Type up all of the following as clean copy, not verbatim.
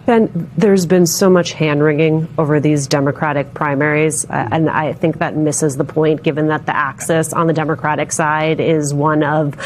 Ben, there's been so much hand-wringing over these Democratic primaries, and I think that misses the point, given that the axis on the Democratic side is one of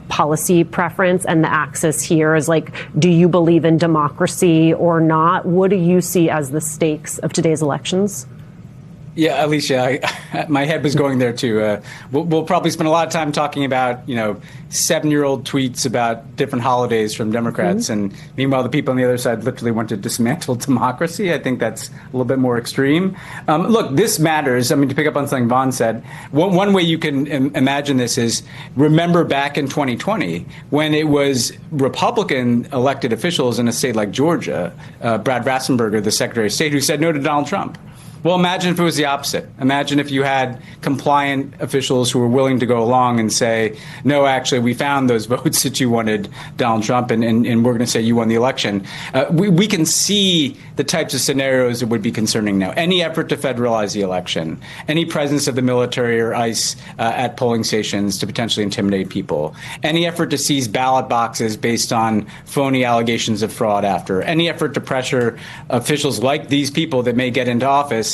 policy preference, and the axis here is like, do you believe in democracy or not? What do you see as the stakes of today's elections? Yeah, Alicia, my head was going there too. We'll probably spend a lot of time talking about, 7-year-old tweets about different holidays from Democrats. And meanwhile, the people on the other side literally want to dismantle democracy. I think that's a little bit more extreme. Look, this matters. I mean, to pick up on something Vaughn said, one way you can imagine this is remember back in 2020 when it was Republican elected officials in a state like Georgia, Brad Rassenberger, the Secretary of State, who said no to Donald Trump. Well, imagine if it was the opposite. Imagine if you had compliant officials who were willing to go along and say, no, actually, we found those votes that you wanted Donald Trump, and we're going to say you won the election. We can see the types of scenarios that would be concerning now. Any effort to federalize the election, any presence of the military or ICE at polling stations to potentially intimidate people, any effort to seize ballot boxes based on phony allegations of fraud after, any effort to pressure officials like these people that may get into office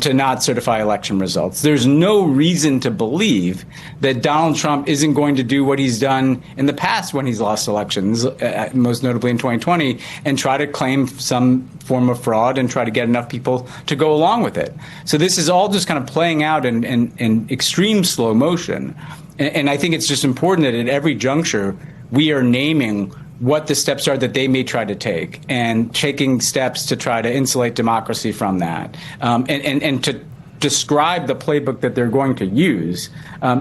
to not certify election results. There's no reason to believe that Donald Trump isn't going to do what he's done in the past when he's lost elections, most notably in 2020, and try to claim some form of fraud and try to get enough people to go along with it. So this is all just kind of playing out in extreme slow motion. And I think it's just important that at every juncture, we are naming what the steps are that they may try to take and taking steps to try to insulate democracy from that and to describe the playbook that they're going to use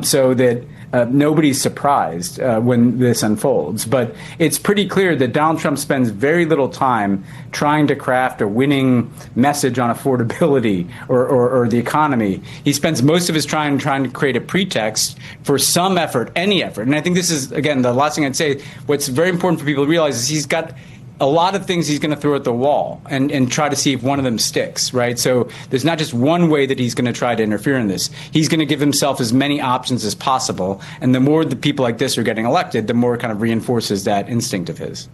so that nobody's surprised when this unfolds. But it's pretty clear that Donald Trump spends very little time trying to craft a winning message on affordability or the economy. He spends most of his time trying to create a pretext for some effort, any effort. And I think this is, again, the last thing I'd say, what's very important for people to realize is he's got a lot of things he's going to throw at the wall and try to see if one of them sticks, right? So there's not just one way that he's going to try to interfere in this. He's going to give himself as many options as possible. And the more the people like this are getting elected, the more it kind of reinforces that instinct of his.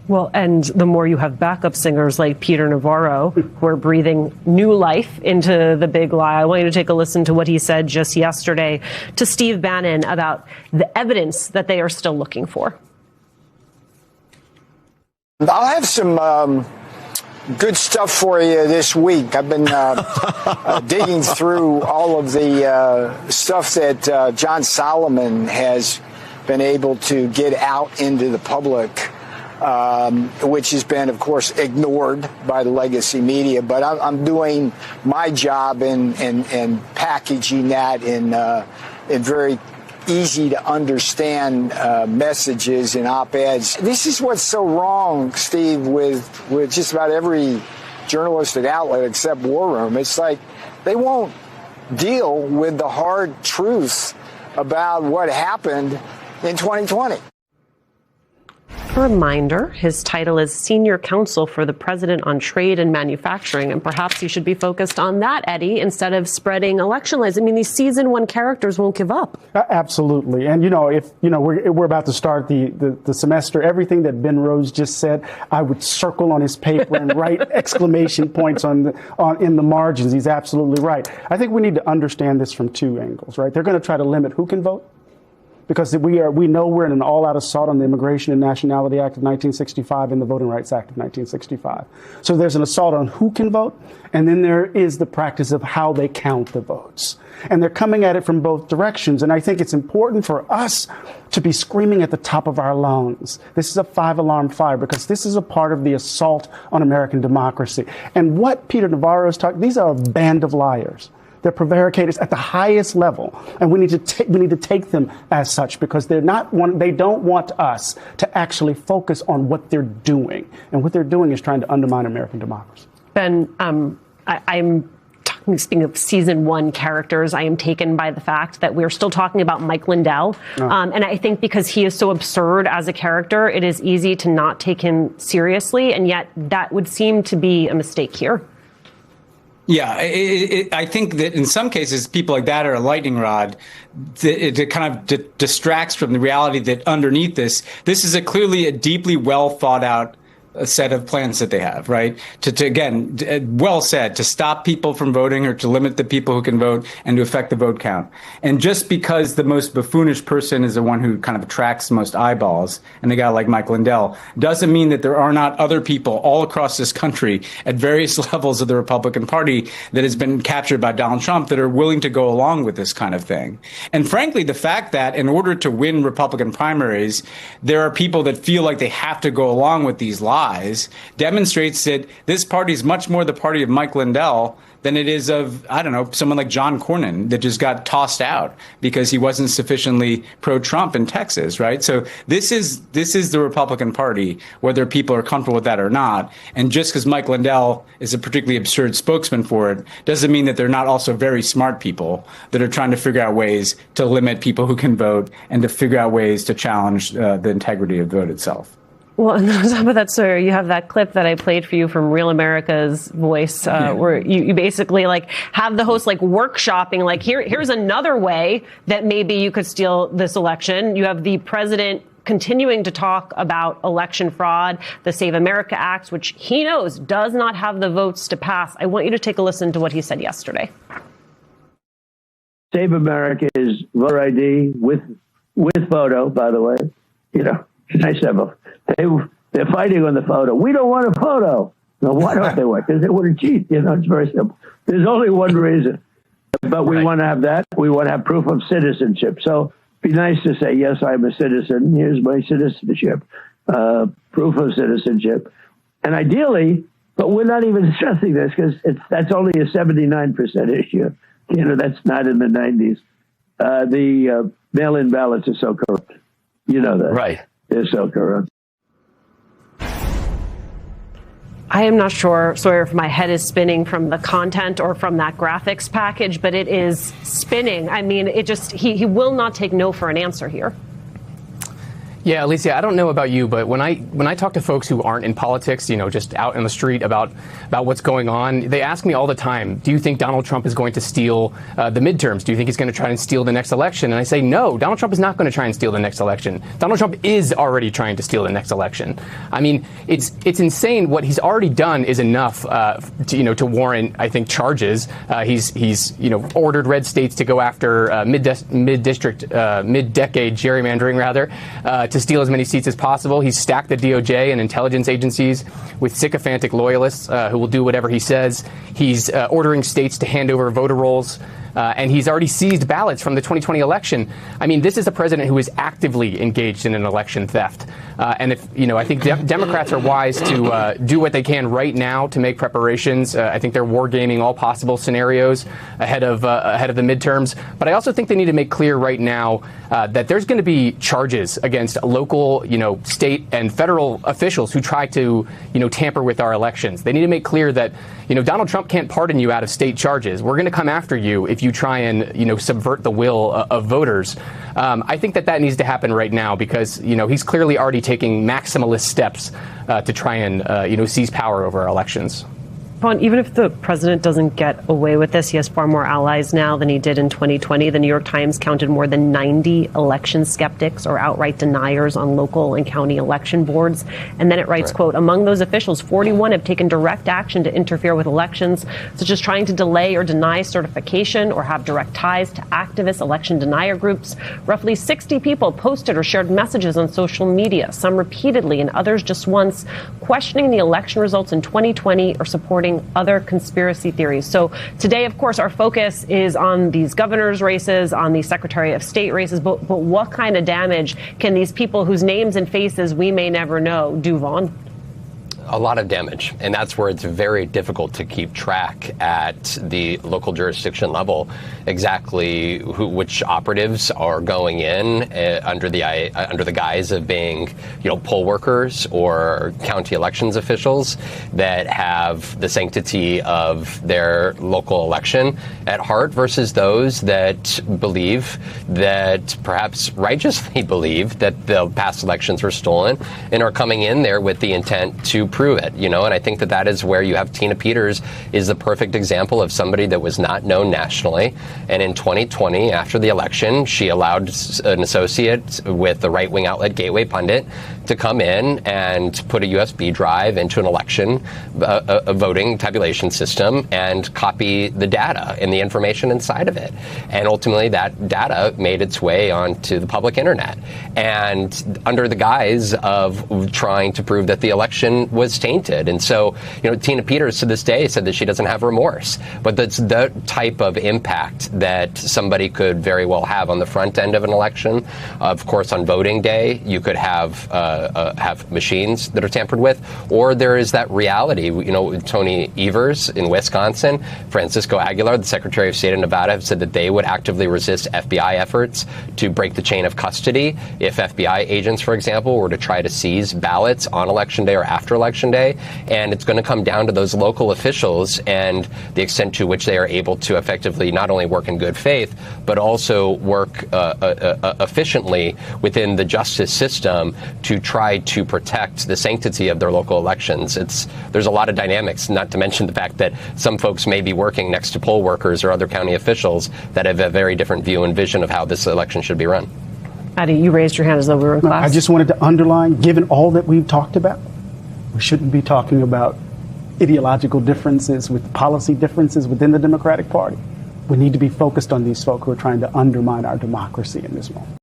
Well, and the more you have backup singers like Peter Navarro who are breathing new life into the big lie. I want you to take a listen to what he said just yesterday to Steve Bannon about the evidence that they are still looking for. I'll have some good stuff for you this week. I've been digging through all of the stuff that John Solomon has been able to get out into the public, which has been, of course, ignored by the legacy media. But I'm doing my job in packaging that in very easy to understand messages and op-eds. This is what's so wrong, Steve, with just about every journalistic outlet except War Room. It's like they won't deal with the hard truth about what happened in 2020. A reminder, his title is Senior Counsel for the President on Trade and Manufacturing, and perhaps he should be focused on that, Eddie, instead of spreading election lies. I mean, these season one characters won't give up. Absolutely. And, if, we're about to start the semester, everything that Ben Rhodes just said, I would circle on his paper and write exclamation points in the margins. He's absolutely right. I think we need to understand this from two angles, right? They're going to try to limit who can vote, because we know we're in an all-out assault on the Immigration and Nationality Act of 1965 and the Voting Rights Act of 1965. So there's an assault on who can vote, and then there is the practice of how they count the votes. And they're coming at it from both directions. And I think it's important for us to be screaming at the top of our lungs. This is a 5-alarm fire, because this is a part of the assault on American democracy. And what Peter Navarro is talking, these are a band of liars. They're prevaricators at the highest level, and we need to take them as such, because they don't want us to actually focus on what they're doing, and what they're doing is trying to undermine American democracy. Ben, I'm speaking of season one characters, I am taken by the fact that we're still talking about Mike Lindell, and I think because he is so absurd as a character, it is easy to not take him seriously, and yet that would seem to be a mistake here. Yeah, I think that in some cases, people like that are a lightning rod that kind of distracts from the reality that underneath this is clearly a deeply well thought out set of plans that they have, right? Again, well said, to stop people from voting or to limit the people who can vote and to affect the vote count. And just because the most buffoonish person is the one who kind of attracts the most eyeballs, and a guy like Mike Lindell, doesn't mean that there are not other people all across this country at various levels of the Republican Party that has been captured by Donald Trump that are willing to go along with this kind of thing. And frankly, the fact that in order to win Republican primaries, there are people that feel like they have to go along with these lies demonstrates that this party is much more the party of Mike Lindell than it is of, I don't know, someone like John Cornyn that just got tossed out because he wasn't sufficiently pro-Trump in Texas, right? So this is the Republican Party, whether people are comfortable with that or not. And just because Mike Lindell is a particularly absurd spokesman for it doesn't mean that they're not also very smart people that are trying to figure out ways to limit people who can vote and to figure out ways to challenge the integrity of the vote itself. Well, and on top of that, sir, you have that clip that I played for you from Real America's Voice, where you basically like have the host like workshopping, like here's another way that maybe you could steal this election. You have the president continuing to talk about election fraud, the Save America Act, which he knows does not have the votes to pass. I want you to take a listen to what he said yesterday. Save America is voter ID with photo, by the way. You know, nice to have a. They're fighting on the photo. We don't want a photo. No, why don't they want? Because they want to cheat. You know, it's very simple. There's only one reason. But we want to have that. We want to have proof of citizenship. So it'd be nice to say, yes, I'm a citizen. Here's my citizenship. Proof of citizenship. And ideally, but we're not even stressing this because that's only a 79% issue. You know, that's not in the 90s. The mail-in ballots are so corrupt. You know that. Right. They're so corrupt. I am not sure, Sawyer, if my head is spinning from the content or from that graphics package, but it is spinning. I mean, he will not take no for an answer here. Yeah, Alicia, I don't know about you, but when I talk to folks who aren't in politics, you know, just out in the street about what's going on, they ask me all the time, do you think Donald Trump is going to steal the midterms? Do you think he's going to try and steal the next election? And I say, no, Donald Trump is not going to try and steal the next election. Donald Trump is already trying to steal the next election. I mean, it's insane. What he's already done is enough to warrant, I think, charges. He's ordered red states to go after mid-decade gerrymandering, rather, to steal as many seats as possible. He's stacked the DOJ and intelligence agencies with sycophantic loyalists who will do whatever he says. He's ordering states to hand over voter rolls. And he's already seized ballots from the 2020 election. I mean, this is a president who is actively engaged in an election theft. And I think Democrats are wise to do what they can right now to make preparations. I think they're wargaming all possible scenarios ahead of the midterms. But I also think they need to make clear right now that there's going to be charges against local, state and federal officials who try to, tamper with our elections. They need to make clear that, Donald Trump can't pardon you out of state charges. We're going to come after you if you try and, subvert the will of voters. I think that needs to happen right now because, he's clearly already taking maximalist steps to try and, seize power over our elections. Vaughn, even if the president doesn't get away with this, he has far more allies now than he did in 2020. The New York Times counted more than 90 election skeptics or outright deniers on local and county election boards. And then it writes, quote, among those officials, 41 have taken direct action to interfere with elections, such as trying to delay or deny certification or have direct ties to activist election denier groups. Roughly 60 people posted or shared messages on social media, some repeatedly and others just once, questioning the election results in 2020 or supporting other conspiracy theories. So today, of course, our focus is on these governor's races, on the Secretary of State races. But what kind of damage can these people whose names and faces we may never know do, Vaughn? A lot of damage. And that's where it's very difficult to keep track at the local jurisdiction level exactly which operatives are going in under the guise of being, poll workers or county elections officials that have the sanctity of their local election at heart versus those that believe that perhaps righteously believe that the past elections were stolen and are coming in there with the intent to prove it, and I think that is where you have Tina Peters is the perfect example of somebody that was not known nationally. And in 2020, after the election, she allowed an associate with the right-wing outlet Gateway Pundit to come in and put a USB drive into an election, a voting tabulation system, and copy the data and the information inside of it. And ultimately, that data made its way onto the public internet. And under the guise of trying to prove that the election was tainted. And so, Tina Peters to this day said that she doesn't have remorse. But that's the type of impact that somebody could very well have on the front end of an election. Of course, on voting day, you could have machines that are tampered with, or there is that reality. Tony Evers in Wisconsin, Francisco Aguilar, the Secretary of State of Nevada, have said that they would actively resist FBI efforts to break the chain of custody if FBI agents, for example, were to try to seize ballots on Election Day or after Election Day. And it's going to come down to those local officials and the extent to which they are able to effectively not only work in good faith, but also work efficiently within the justice system to try to protect the sanctity of their local elections. There's a lot of dynamics, not to mention the fact that some folks may be working next to poll workers or other county officials that have a very different view and vision of how this election should be run. Adi, you raised your hand as though we were in class. I just wanted to underline, given all that we've talked about, we shouldn't be talking about ideological differences with policy differences within the Democratic Party. We need to be focused on these folk who are trying to undermine our democracy in this moment.